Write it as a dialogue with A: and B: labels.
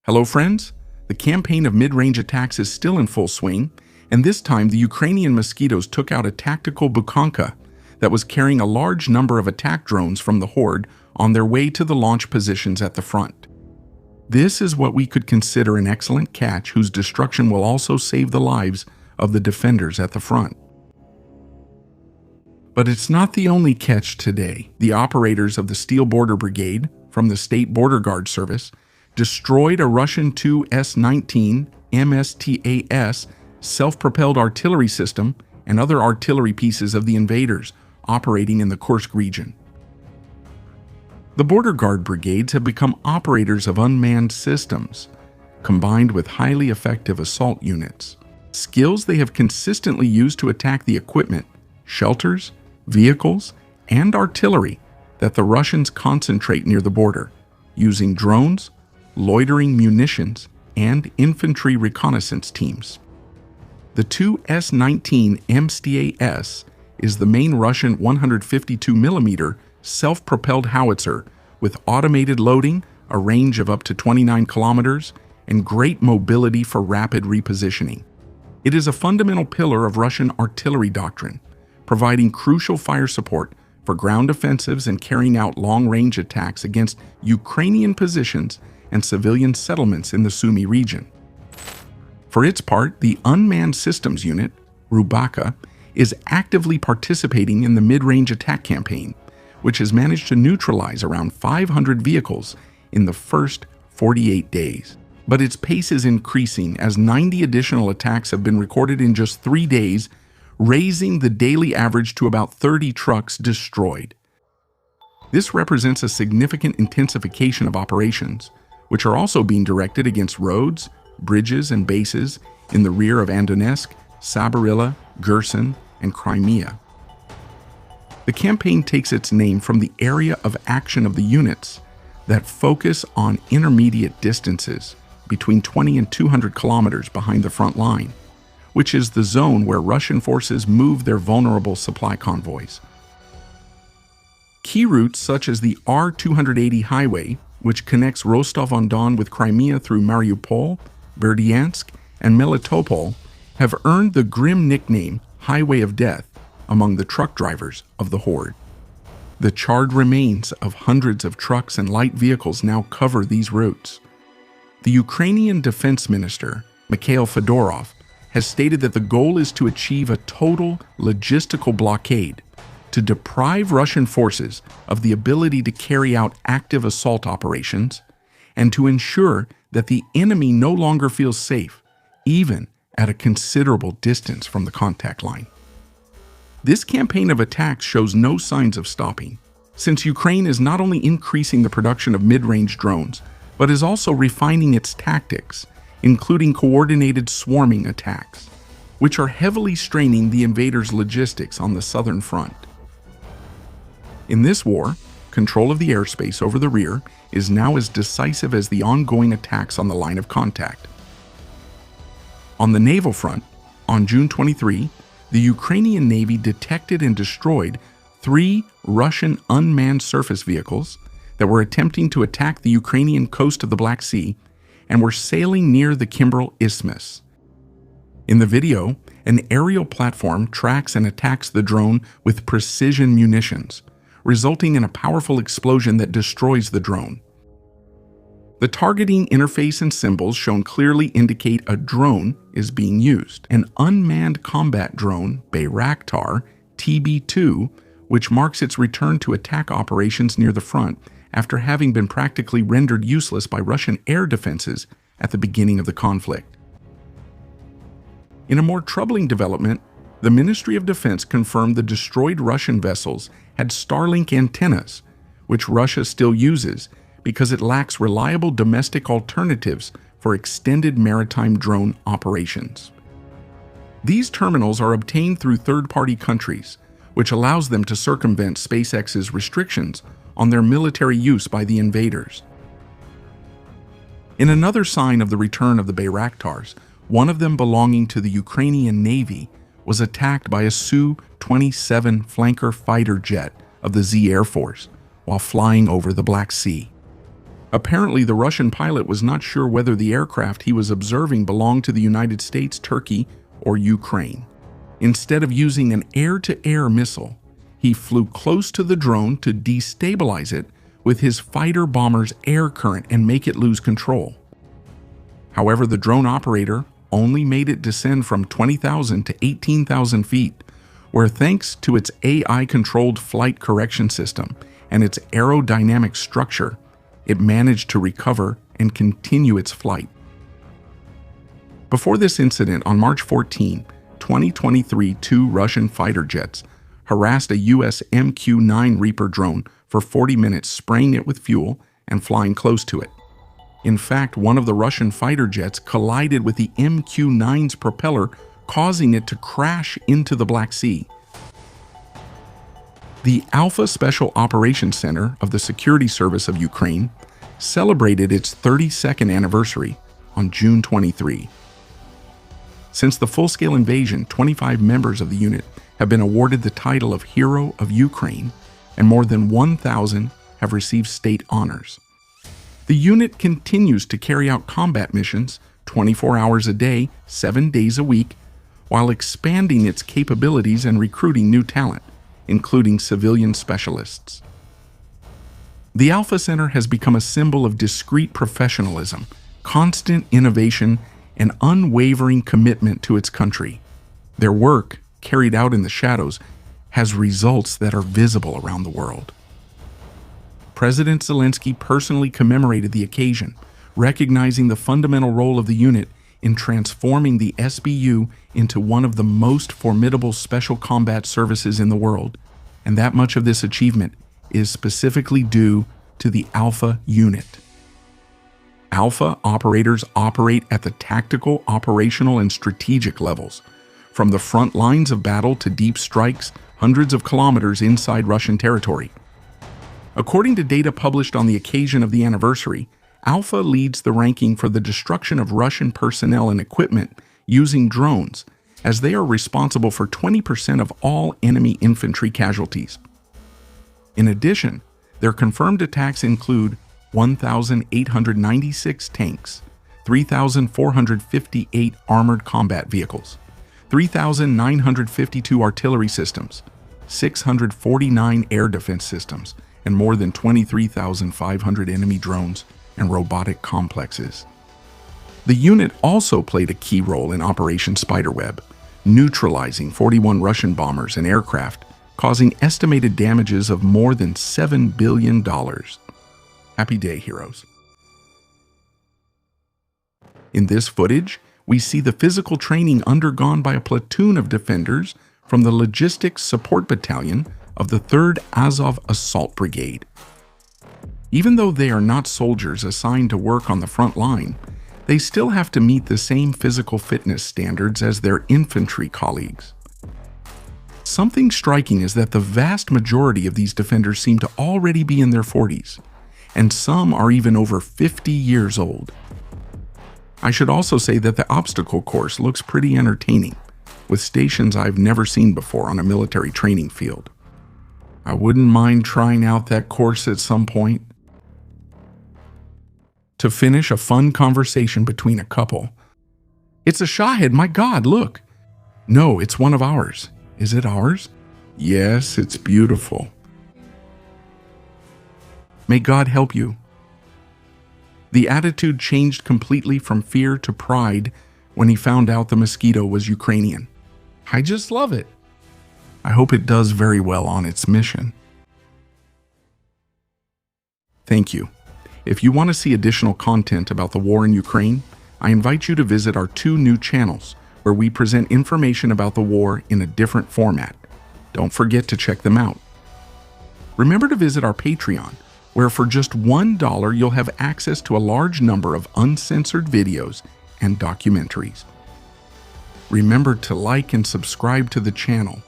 A: Hello friends, the campaign of mid-range attacks is still in full swing, and this time the Ukrainian Mosquitoes took out a tactical Bukhanka that was carrying a large number of attack drones from the Horde on their way to the launch positions at the front. This is what we could consider an excellent catch whose destruction will also save the lives of the defenders at the front. But it's not the only catch today. The operators of the Steel Border Brigade from the State Border Guard Service destroyed a Russian Tu-S-19 MSTAS self-propelled artillery system and other artillery pieces of the invaders operating in the Kursk region. The Border Guard brigades have become operators of unmanned systems, combined with highly effective assault units, skills they have consistently used to attack the equipment, shelters, vehicles, and artillery that the Russians concentrate near the border, using drones, loitering munitions, and infantry reconnaissance teams. The Tu-S-19 MSTAS is the main Russian 152mm self-propelled howitzer with automated loading, a range of up to 29 kilometers, and great mobility for rapid repositioning. It is a fundamental pillar of Russian artillery doctrine, providing crucial fire support for ground offensives and carrying out long-range attacks against Ukrainian positions and civilian settlements in the Sumy region. For its part, the Unmanned Systems Unit, Rubaka, is actively participating in the mid-range attack campaign, which has managed to neutralize around 500 vehicles in the first 48 days. But its pace is increasing as 90 additional attacks have been recorded in just 3 days, raising the daily average to about 30 trucks destroyed. This represents a significant intensification of operations, which are also being directed against roads, bridges, and bases in the rear of Donetsk, Sabarilla, Kherson, and Crimea. The campaign takes its name from the area of action of the units that focus on intermediate distances between 20 and 200 kilometers behind the front line, which is the zone where Russian forces move their vulnerable supply convoys. Key routes such as the R-280 highway, which connects Rostov-on-Don with Crimea through Mariupol, Berdyansk, and Melitopol, have earned the grim nickname Highway of Death among the truck drivers of the Horde. The charred remains of hundreds of trucks and light vehicles now cover these routes. The Ukrainian Defense Minister, Mikhail Fedorov, has stated that the goal is to achieve a total logistical blockade, to deprive Russian forces of the ability to carry out active assault operations, and to ensure that the enemy no longer feels safe, even at a considerable distance from the contact line. This campaign of attacks shows no signs of stopping, since Ukraine is not only increasing the production of mid-range drones, but is also refining its tactics, including coordinated swarming attacks, which are heavily straining the invaders' logistics on the southern front. In this war, control of the airspace over the rear is now as decisive as the ongoing attacks on the line of contact. On the naval front, on June 23, the Ukrainian Navy detected and destroyed 3 Russian unmanned surface vehicles that were attempting to attack the Ukrainian coast of the Black Sea and were sailing near the Kimbrel Isthmus. In the video, an aerial platform tracks and attacks the drone with precision munitions, resulting in a powerful explosion that destroys the drone. The targeting interface and symbols shown clearly indicate a drone is being used. An unmanned combat drone, Bayraktar TB2, which marks its return to attack operations near the front after having been practically rendered useless by Russian air defenses at the beginning of the conflict. In a more troubling development, the Ministry of Defense confirmed the destroyed Russian vessels had Starlink antennas, which Russia still uses because it lacks reliable domestic alternatives for extended maritime drone operations. These terminals are obtained through third-party countries, which allows them to circumvent SpaceX's restrictions on their military use by the invaders. In another sign of the return of the Bayraktars, one of them belonging to the Ukrainian Navy was attacked by a Su-27 flanker fighter jet of the Z Air Force while flying over the Black Sea. Apparently, the Russian pilot was not sure whether the aircraft he was observing belonged to the United States, Turkey, or Ukraine. Instead of using an air-to-air missile, he flew close to the drone to destabilize it with his fighter bomber's air current and make it lose control. However, the drone operator only made it descend from 20,000 to 18,000 feet, where thanks to its AI-controlled flight correction system and its aerodynamic structure, it managed to recover and continue its flight. Before this incident, on March 14, 2023, two Russian fighter jets harassed a U.S. MQ-9 Reaper drone for 40 minutes, spraying it with fuel and flying close to it. In fact, one of the Russian fighter jets collided with the MQ-9's propeller, causing it to crash into the Black Sea. The Alpha Special Operations Center of the Security Service of Ukraine celebrated its 32nd anniversary on June 23. Since the full-scale invasion, 25 members of the unit have been awarded the title of Hero of Ukraine, and more than 1,000 have received state honors. The unit continues to carry out combat missions 24 hours a day, 7 days a week, while expanding its capabilities and recruiting new talent, including civilian specialists. The Alpha Center has become a symbol of discreet professionalism, constant innovation, and unwavering commitment to its country. Their work, carried out in the shadows, has results that are visible around the world. President Zelensky personally commemorated the occasion, recognizing the fundamental role of the unit in transforming the SBU into one of the most formidable special combat services in the world, and that much of this achievement is specifically due to the Alpha unit. Alpha operators operate at the tactical, operational, and strategic levels, from the front lines of battle to deep strikes hundreds of kilometers inside Russian territory. According to data published on the occasion of the anniversary, Alpha leads the ranking for the destruction of Russian personnel and equipment using drones, as they are responsible for 20% of all enemy infantry casualties. In addition, their confirmed attacks include 1,896 tanks, 3,458 armored combat vehicles, 3,952 artillery systems, 649 air defense systems, and more than 23,500 enemy drones and robotic complexes. The unit also played a key role in Operation Spiderweb, neutralizing 41 Russian bombers and aircraft, causing estimated damages of more than $7 billion. Happy day, heroes. In this footage, we see the physical training undergone by a platoon of defenders from the Logistics Support Battalion of the 3rd Azov Assault Brigade. Even though they are not soldiers assigned to work on the front line, they still have to meet the same physical fitness standards as their infantry colleagues. Something striking is that the vast majority of these defenders seem to already be in their 40s, and some are even over 50 years old. I should also say that the obstacle course looks pretty entertaining, with stations I've never seen before on a military training field. I wouldn't mind trying out that course at some point. To finish a fun conversation between a couple. It's a Shahed, my God, look. No, it's one of ours. Is it ours? Yes, it's beautiful. May God help you. The attitude changed completely from fear to pride when he found out the mosquito was Ukrainian. I just love it. I hope it does very well on its mission. Thank you. If you want to see additional content about the war in Ukraine, I invite you to visit our 2 new channels where we present information about the war in a different format. Don't forget to check them out. Remember to visit our Patreon, where for just $1 you'll have access to a large number of uncensored videos and documentaries. Remember to like and subscribe to the channel